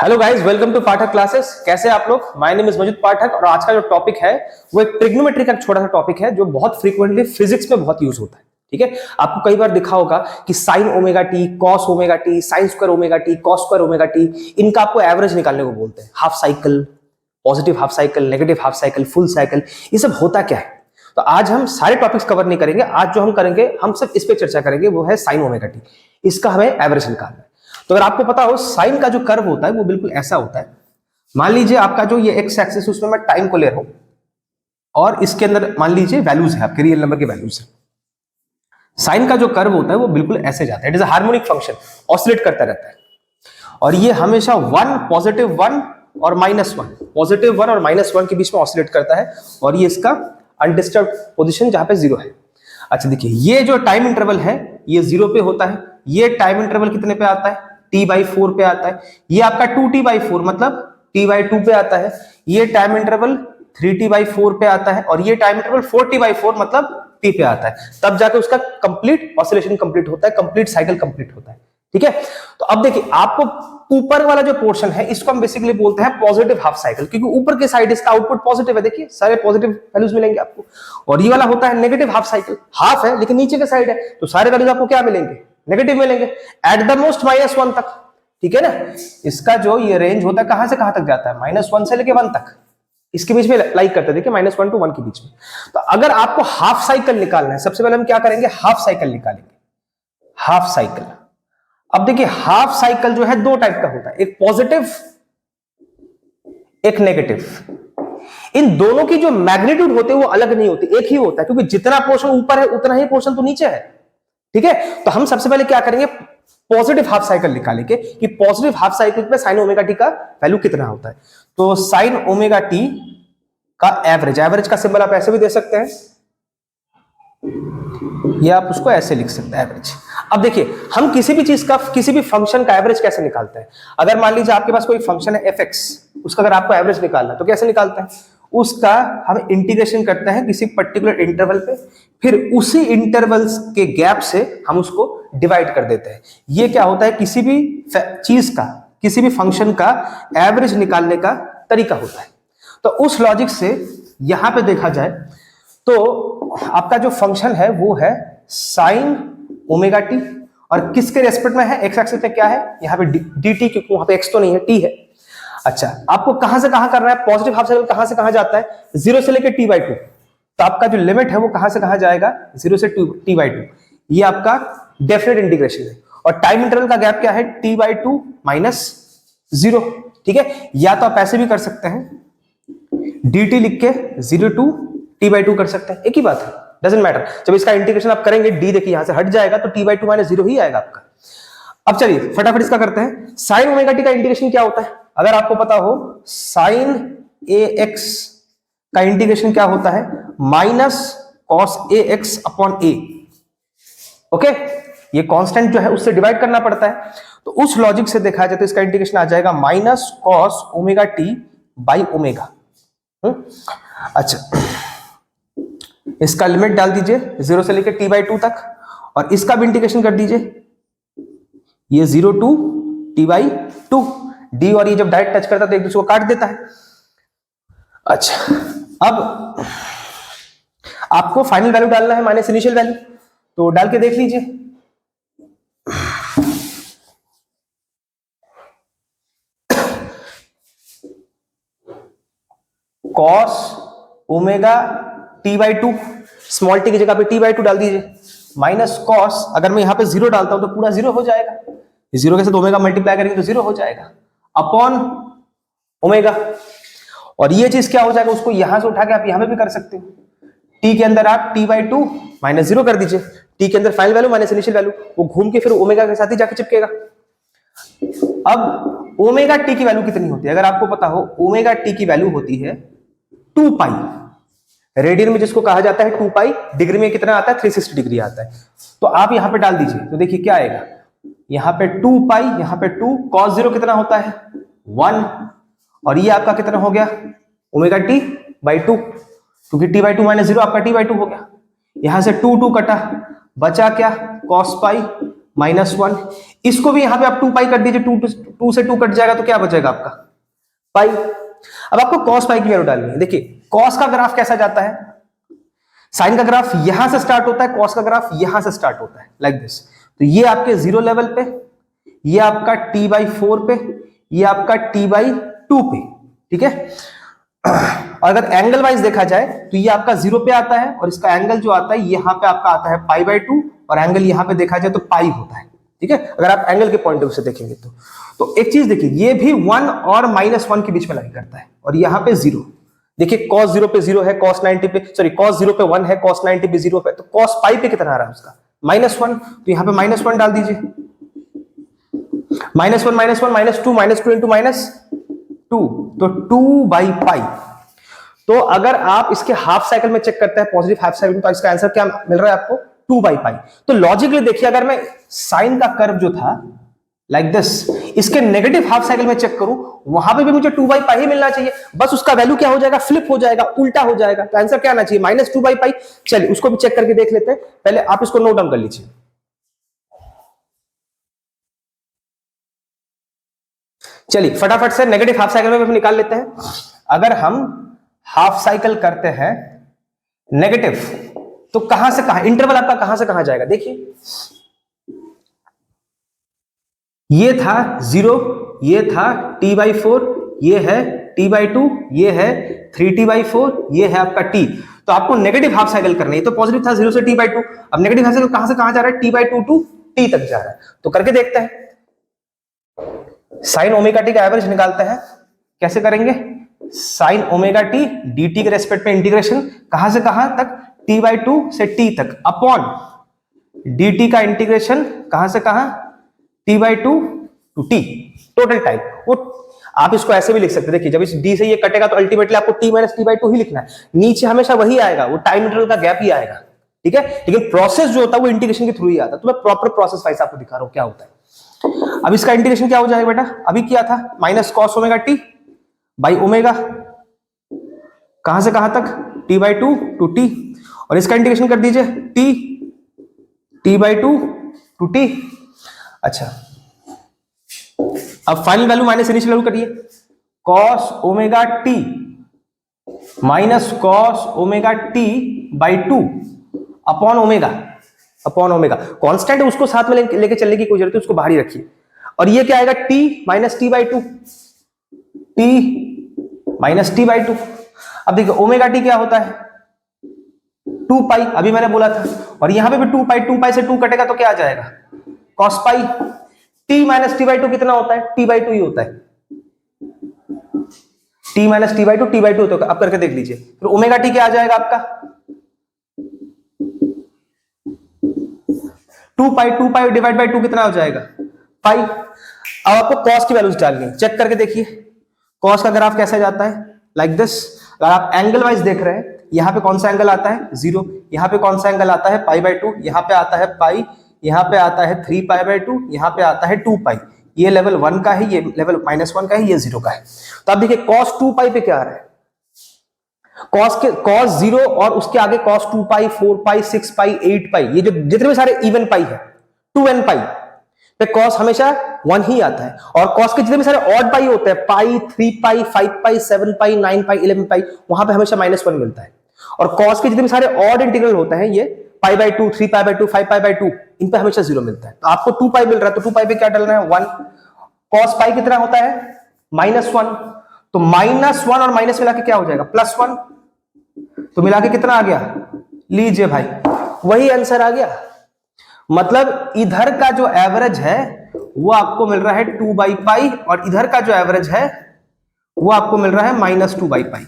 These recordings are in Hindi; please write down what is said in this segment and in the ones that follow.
Hello guys, welcome to Pathak classes. कैसे आप लोग? My name is Majeed Pathak और आज का जो टॉपिक है वो एक ट्रिग्नोमेट्री का छोटा सा टॉपिक है जो बहुत फ्रीक्वेंटली फिजिक्स में बहुत यूज होता है। ठीक है, आपको कई बार दिखा होगा कि sine omega T, cos omega T, sine square omega T, cos square omega T, इनका आपको एवरेज निकालने को बोलते हैं। Half cycle, positive half cycle, negative half cycle, full cycle, ये सब होता क्या है? तो आज हम सारे टॉपिक्स कवर नहीं करेंगे। आज जो हम करेंगे, हम सिर्फ इस पे चर्चा करेंगे, वो है साइन ओमेगा टी। इसका हमें एवरेज निकालना है। तो अगर आपको पता हो, साइन का जो कर्व होता है वो बिल्कुल ऐसा होता है। मान लीजिए आपका जो ये एक्स एक्सिस, उसमें मैं टाइम को ले रहा हूं और इसके अंदर मान लीजिए वैल्यूज है, आपके रियल नंबर के वैल्यूज है। साइन का जो कर्व होता है वो बिल्कुल ऐसे जाता है। It is a harmonic function, oscillate करता रहता है और ये हमेशा पॉजिटिव वन और -1, पॉजिटिव 1 और -1 के बीच में ऑसिलेट करता है और ये इसका अनडिस्टर्ब पोजीशन जहां पे 0 है। अच्छा देखिए, ये जो टाइम इंटरवल है ये 0 पे होता है। ये टाइम इंटरवल कितने पे आता है? t/4 पे आता है। ये आपका 2t/4 मतलब t/2 पे आता है। ये टाइम इंटरवल 3t/4 पे आता है और ये टाइम इंटरवल 4t/4 मतलब t पे आता है। तब जाके उसका कंप्लीट ऑसिलेशन कंप्लीट होता है, कंप्लीट साइकिल कंप्लीट होता है। ठीक है, तो अब देखिए, आपको ऊपर वाला जो पोर्शन है इसको हम बेसिकली बोलते हैं पॉजिटिव हाफ साइकिल, क्योंकि ऊपर के साइड इसका आउटपुट पॉजिटिव है। देखिए सारे पॉजिटिव वैल्यूज मिलेंगे आपको। और ये वाला होता है नेगेटिव हाफ साइकिल, हाफ है लेकिन नीचे के साइड है, तो सारे वैल्यूज आपको क्या मिलेंगे? नेगेटिव मिलेंगे, एट द मोस्ट -1 तक। ठीक है ना, इसका जो ये रेंज होता है कहां से कहां तक जाता है? -1 से लेके 1 तक, इसके बीच में लाइक करते हैं। देखिए -1 to 1 के बीच में। तो अगर आपको हाफ साइकिल निकालना है, सबसे पहले हम क्या करेंगे? हाफ साइकिल निकालेंगे। हाफ साइकिल, अब देखिए हाफ साइकिल जो है दो टाइप का होता है, एक पॉजिटिव, एक नेगेटिव। इन दोनों की जो मैग्नीट्यूड होते हैं वो अलग नहीं होती, एक ही होता है, क्योंकि जितना पोर्शन ऊपर है उतना ही पोर्शन तो नीचे है। ठीक है, तो हम सबसे पहले क्या करेंगे? पॉजिटिव हाफ साइकिल निकालेंगे कि पॉजिटिव हाफ साइकिल में साइन ओमेगा टी का वैल्यू कितना होता है। तो साइन ओमेगा टी का एवरेज, एवरेज का सिंबल आप ऐसे भी दे सकते हैं या आप उसको ऐसे लिख सकते हैं, एवरेज। अब देखिए, हम किसी भी चीज का, किसी भी फंक्शन का एवरेज कैसे निकालते हैं? अगर मान लीजिए आपके पास कोई फंक्शन है f(x), उसका अगर आपको एवरेज निकालना है तो कैसे निकालते हैं? उसका हम इंटीग्रेशन करते हैं किसी पर्टिकुलर इंटरवल पे, फिर उसी इंटरवल्स के गैप से हम उसको डिवाइड कर देते हैं। ये क्या होता है? किसी भी चीज का, किसी भी फंक्शन का एवरेज निकालने का तरीका होता है। तो उस लॉजिक से यहां पे देखा जाए तो आपका जो फंक्शन है वो है साइन ओमेगा टी, और किसके रेस्पेक्ट में है? एक्स एक्सिस पे क्या है? यहाँ पे dt, क्योंकि वहां पे x तो नहीं है, t है। अच्छा, आपको कहां से कहां करना है? पॉजिटिव हाफ साइकिल कहां से कहां जाता है? 0 से लेकर t/2। तो आपका जो लिमिट है वो कहां से कहां जाएगा? 0 से t/2। ये आपका डेफिनेट इंटीग्रेशन है। और टाइम इंटरवल का गैप क्या है? t/2 - 0। ठीक है, या तो आप ऐसे भी कर सकते हैं, dt लिख के 0 to t/2 कर सकते हैं, एक ही बात है, डजंट मैटर। जब इसका इंटीग्रेशन आप करेंगे, d देखिए यहां से हट जाएगा तो t/2 - 0 ही आएगा आपका। अब चलिए फटाफट इसका करते हैं। साइन ओमेगा टी का इंटीग्रेशन क्या होता है? अगर आपको पता हो, साइन ax का इंटीग्रेशन क्या होता है? -cos ax upon a। Okay, ये कांस्टेंट जो है उससे डिवाइड करना पड़ता है। तो उस लॉजिक से देखा जाए तो इसका इंटीग्रेशन आ जाएगा -cos omega T by omega. अच्छा, इसका लिमिट डाल दीजिए 0 से लेकर t/2 तक, और इसका भी इंटीग्रेशन कर दीजिए, ये 0 to t/2। d और ये जब डायरेक्ट टच करता है तो एक दूसरे को काट देता है। अच्छा, अब आपको फाइनल वैल्यू डालना है माइनस इनिशियल वैल्यू, तो डाल के देख लीजिए। cos omega t/2, small T की जगह पे t/2 डाल दीजिए, माइनस कॉस, अगर मैं यहां पे 0 डालता हूं तो पूरा 0 हो जाएगा, 0 के साथ ओमेगा मल्टीप्लाई करेंगे तो 0 हो जाएगा, अपॉन ओमेगा। और ये चीज क्या हो जाएगा? उसको यहां से उठा के आप यहां पे भी कर सकते हो। t के अंदर आप t/2 - 0 कर दीजिए, t के अंदर final value minus initial value, वो घूम के फिर ओमेगा के साथ ही जाके चिपकेगा। अब ओमेगा टी की वैल्यू कितनी होती है? अगर आपको पता हो, ओमेगा टी की वैल्यू होती है 2π। रेडियन में जिसको कहा जाता है 2π, डिग्री में कितना आता है? 360 डिग्री आता है। तो आप यहां पे डाल दीजिए तो देखिए क्या आएगा, यहां पे 2π, यहां पे 2, cos 0 कितना होता है? 1, और ये आपका कितना हो गया? ओमेगा t/2, क्योंकि t/2 - 0 आपका t/2 हो गया। यहां से 2 कटा, बचा क्या? cos π -1, इसको भी यहां पे आप 2 पाई कर दीजिए, 2 से 2 कट जाएगा तो क्या बचेगा आपका पाई। अब आपको cos पाई की वैल्यू डालनी है। देखिए cos का ग्राफ कैसा जाता है, साइन का ग्राफ यहां से स्टार्ट होता है, cos का ग्राफ यहां से स्टार्ट होता है लाइक दिस। तो ये आपके 0 लेवल पे, ये आपका t/4 पे, ये आपका t/2 पे, ठीक है। और अगर एंगल वाइज देखा जाए तो ये आपका 0 पे आता है और इसका एंगल जो आता है यहां पे आपका आता है π/2 और एंगल यहां पे देखा जाए तो पाई होता है, ठीक है, अगर आप एंगल के पॉइंट ऑफ व्यू से देखेंगे तो एक चीज देखिए, ये भी 1 और -1 के बीच में लाई करता है और यहां पे 0। देखिए cos 0 पे 0 है, cos 90 पे सॉरी cos 0 पे 1 है, cos 90 पे 0 पे, तो cos पाई पे कितना आ रहा है उसका -1, तो यहां पे -1 डाल दीजिए। -1 -1 -2 इंटू -2 तो 2/पाई। तो अगर आप इसके हाफ साइकिल में चेक करते हैं, पॉजिटिव हाफ साइकिल में, तो इसका आंसर क्या मिल रहा है आपको 2/पाई। तो लॉजिकली देखिए, अगर मैं साइन का कर्व जो था लाइक दिस, इसके नेगेटिव हाफ साइकिल में चेक करूं, वहां पे भी मुझे 2/पाई ही मिलना चाहिए, बस उसका वैल्यू क्या हो जाएगा, फ्लिप हो जाएगा, उल्टा हो जाएगा। तो आंसर क्या आना चाहिए -2/पाई। चलिए उसको भी चेक करके देख लेते हैं, पहले आप इसको नोट डाउन कर लीजिए। चलिए फटाफट से नेगेटिव हाफ साइकिल में भी निकाल लेते हैं। अगर हम हाफ साइकिल करते हैं नेगेटिव, तो कहां से कहां इंटरवल आपका कहां से कहां जाएगा, देखिए ये था 0, ये था t/4, ये है t/2, ये है 3t/4, ये है आपका t। तो आपको नेगेटिव हाफ साइकिल करना है, ये तो पॉजिटिव था 0 से t/2, अब नेगेटिव हाफ साइकिल कहां से कहां जा रहा है, t/2 टू t तक जा रहा है। तो करके देखते हैं, साइन ओमेगा टी का एवरेज निकालते हैं। कैसे करेंगे, साइन ओमेगा टी dt के रेस्पेक्ट में इंटीग्रेशन कहां से कहां तक, t/2 से t तक, अपॉन dt का इंटीग्रेशन कहां से कहां, t/2 to t, total time. वो आप इसको ऐसे भी लिख सकते हैं, देखिए जब इस d से ये कटेगा तो अल्टीमेटली आपको t - t/2 ही लिखना है, नीचे हमेशा वही आएगा, वो टाइम इंटरवल का गैप ही आएगा, ठीक है। लेकिन प्रोसेस जो होता है वो इंटीग्रेशन के थ्रू ही आता है, तो मैं प्रॉपर प्रोसेस वाइज आपको दिखा रहा हूं क्या होता है। अब इसका इंटीग्रेशन क्या हो जाएगा बेटा, अभी क्या था -cos omega t by omega, कहां से कहां तक, t/2 टू t, और इसका इंटीग्रेशन कर दीजिए t/2 टू t। अच्छा, अब final value minus initial value करिए, cos omega t minus cos omega t by 2 upon omega constant है, उसको साथ में लेके चलने की कोई जरूरत है, उसको बाहर ही रखिए। और ये क्या आएगा, t minus t/2, t minus t/2। अब देखिए ओमेगा टी क्या होता है 2 पाई, अभी मैंने बोला था, और यहां पे भी 2 पाई से 2 कटेगा तो क्या आ जाएगा cos पाई। t माइनस t/2 कितना होता है, t/2 ही होता है, t माइनस t/2 होता है। अब करके देख लीजिए, फिर ओमेगा टी क्या आ जाएगा आपका 2 पाई डिवाइड बाई 2 कितना हो जाएगा पाई। अब आपको cos की वैल्यूज डालनी है, चेक करके देखिए cos का ग्राफ कैसे जाता है लाइक दिस। अगर आप एंगल वाइज देख रहे हैं, यहां पे कौन सा एंगल आता है 0, यहां पे कौन सा एंगल आता है π/2, यहां पे आता है पाई, यहां पे आता है 3π/2, यहां पे आता है 2 पाई। ये लेवल 1 का है, ये लेवल -1 का है, ये 0 का है। तो आप देखिए cos 2 पाई पे क्या आ रहा है, cos 0 और उसके आगे cos 2 पाई, 4 पाई, 6 पाई, 8 पाई, ये जो जितने भी सारे इवन पाई है 2n पाई पे cos हमेशा 1 ही आता है। और cos के जितने भी सारे ऑड पाई होते हैं, पाई, 3 पाई, 5 पाई, 7 पाई, 9 पाई, 11 पाई, वहां पे हमेशा -1 मिलता है। और cos के जितने भी सारे ऑड इंटीग्रल होते हैं, ये π/2, 3π/2, 5π/2, इन पे हमेशा 0 मिलता है। तो आपको 2 पाई मिल रहा है, तो 2 पाई पे क्या डालना है 1। cos पाई कितना होता है -1, तो -1 और माइनस मिला के क्या हो जाएगा +1, तो मिला के कितना आ गया, लीजिए भाई वही आंसर आ गया। मतलब इधर का जो एवरेज है वो आपको मिल रहा है 2/पाई, और इधर का जो एवरेज है वो आपको मिल रहा है -2/पाई।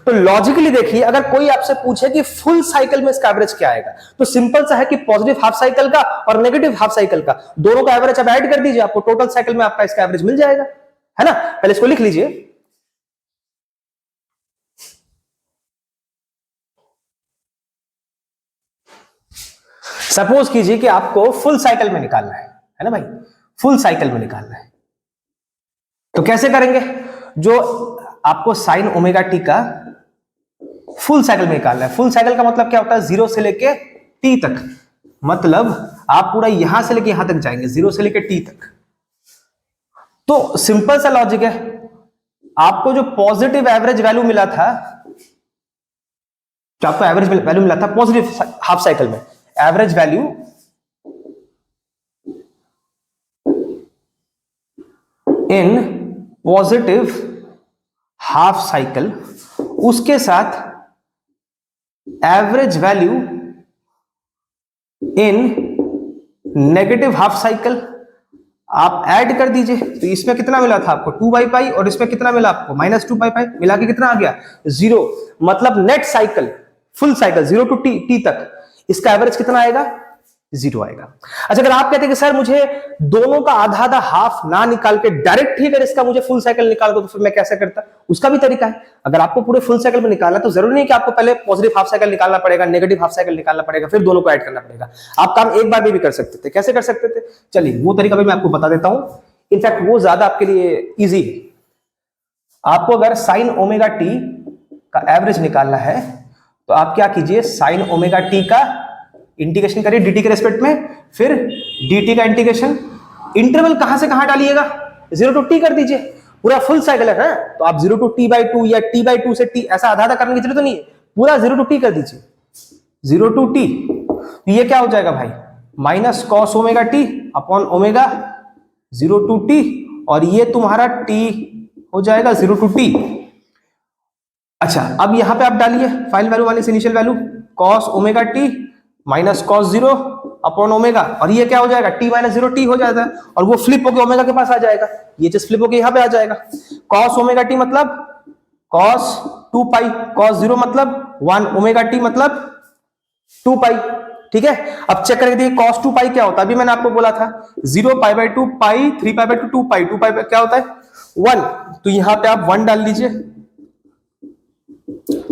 तो लॉजिकली देखिए, अगर कोई आपसे पूछे कि फुल साइकिल में इसका एवरेज क्या आएगा, तो सिंपल सा है कि पॉजिटिव हाफ साइकिल का और नेगेटिव हाफ साइकिल का दोनों का एवरेज आप ऐड कर दीजिए, आपको टोटल साइकिल में आपका इसका एवरेज मिल जाएगा, है ना। पहले इसको लिख लीजिए, सपोज कीजिए कि आपको फुल साइकिल में निकालना है ना भाई, फुल साइकिल में निकालना है, तो कैसे करेंगे, जो आपको साइन ओमेगा टी का फुल साइकिल में निकालना है। फुल साइकिल का मतलब क्या होता है, 0 से लेके t तक, मतलब आप पूरा यहां से लेके यहां तक जाएंगे, 0 से लेके t तक। तो सिंपल सा लॉजिक है, आपको जो पॉजिटिव एवरेज वैल्यू मिला था, जो आपको एवरेज वैल्यू मिला था पॉजिटिव हाफ साइकिल में, average value in positive half cycle, उसके साथ average value in negative half cycle आप ऐड कर दीजिए। तो इसमें कितना मिला था आपको 2/π, और इसमें कितना मिला आपको -2/π, मिला के कितना आ गया 0। मतलब net cycle, full cycle 0 to t तक, इसका एवरेज कितना आएगा 0 आएगा। अच्छा, अगर आप कहते हैं कि सर मुझे दोनों का आधा आधा हाफ ना निकाल के डायरेक्ट ही अगर इसका मुझे फुल साइकिल निकाल दो तो फिर मैं कैसे करता, उसका भी तरीका है। अगर आपको पूरे फुल साइकिल में निकालना तो जरूरी नहीं कि आपको पहले पॉजिटिव हाफ साइकिल निकालना पड़ेगा, नेगेटिव हाफ साइकिल निकालना पड़ेगा, फिर दोनों को ऐड करना पड़ेगा। आप काम एक बार में भी कर सकते थे। कैसे कर सकते थे, चलिए वो तरीका भी मैं आपको बता देता हूं। इनफैक्ट वो ज्यादा आपके लिए इजी है। आपको अगर साइन ओमेगा टी का एवरेज निकालना है तो आप क्या कीजिए, साइन ओमेगा टी का इंटीग्रेशन करिए dt के रेस्पेक्ट में, फिर dt का इंटीग्रेशन, इंटरवल कहां से कहां डालिएगा 0 to t कर दीजिए। पूरा फुल साइकिल है ना, तो आप 0 to t/2 या t/2 से t ऐसा आधा आधा करने की जरूरत तो नहीं है, पूरा 0 to t कर दीजिए, 0 to t। तो ये क्या हो जाएगा भाई, minus cos omega T upon omega 0 to t, और ये तुम्हारा t हो जाएगा 0 to t। अच्छा, अब यहां पे आप डालिए final value minus initial value, cos omega T minus cos 0 upon omega, और ये क्या हो जाएगा t - 0 t हो जाता है, और वो फ्लिप होकर ओमेगा के पास आ जाएगा, ये जस्ट फ्लिप होकर यहां पे आ जाएगा। कॉस ओमेगा टी मतलब कॉस 2π, कॉस 0 मतलब 1, ओमेगा टी मतलब 2π। ठीक है, अब चेक करके देखिए कॉस 2π क्या होता है। अभी मैंने आपको बोला था 0π/2 π, 3π/2 2π, 2π क्या होता है 1, तो यहां पे आप 1 डाल दीजिए,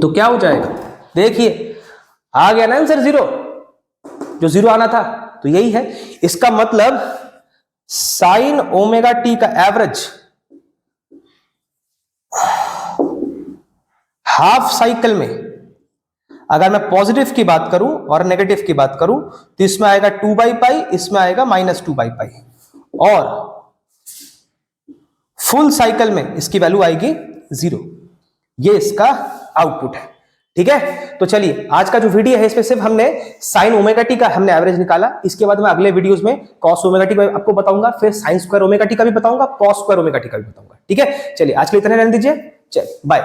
तो क्या हो जाएगा, देखिए आ गया ना आंसर 0, जो 0 आना था। तो यही है इसका मतलब, साइन ओमेगा टी का एवरेज हाफ साइकिल में, अगर मैं पॉजिटिव की बात करूं और नेगेटिव की बात करूं तो इसमें आएगा 2/π, इसमें आएगा -2/π, और फुल साइकिल में इसकी वैल्यू आएगी 0। ये इसका आउटपुट है। ठीक है, तो चलिए आज का जो वीडियो है इसमें सिर्फ हमने साइन ओमेगा टी का हमने एवरेज निकाला। इसके बाद मैं अगले वीडियोस में कॉस ओमेगा टी का आपको बताऊंगा, फिर साइन स्क्वायर ओमेगा टी का भी बताऊंगा, कॉस स्क्वायर ओमेगा टी का भी बताऊंगा। ठीक है, चलिए आज के लिए इतना रहने दीजिए, चलिए बाय।